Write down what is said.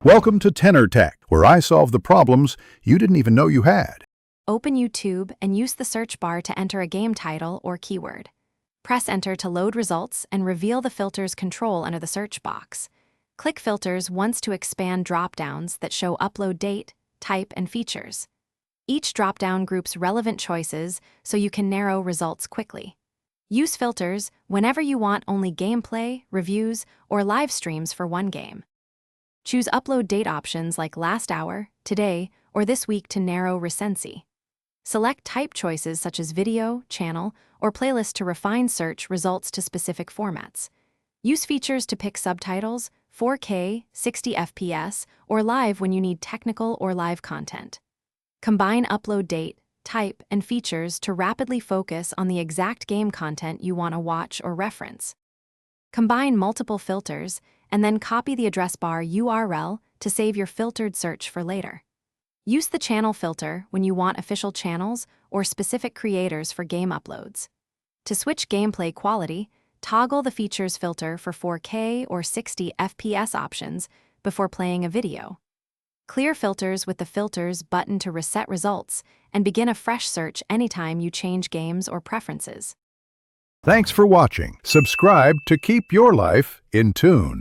Welcome to Tenor Tech, where I solve the problems you didn't even know you had. Open YouTube and use the search bar to enter a game title or keyword. Press Enter to load results and reveal the filter's control under the search box. Click Filters once to expand drop-downs that show upload date, type, and features. Each drop-down groups relevant choices so you can narrow results quickly. Use filters whenever you want only gameplay, reviews, or live streams for one game. Choose upload date options like last hour, today, or this week to narrow recency. Select type choices such as video, channel, or playlist to refine search results to specific formats. Use features to pick subtitles, 4K, 60 FPS, or live when you need technical or live content. Combine upload date, type, and features to rapidly focus on the exact game content you want to watch or reference. Combine multiple filters, and then copy the address bar URL to save your filtered search for later. Use the channel filter when you want official channels or specific creators for game uploads. To switch gameplay quality, toggle the features filter for 4K or 60 FPS options before playing a video. Clear filters with the Filters button to reset results and begin a fresh search anytime you change games or preferences. Thanks for watching. Subscribe to keep your life in tune.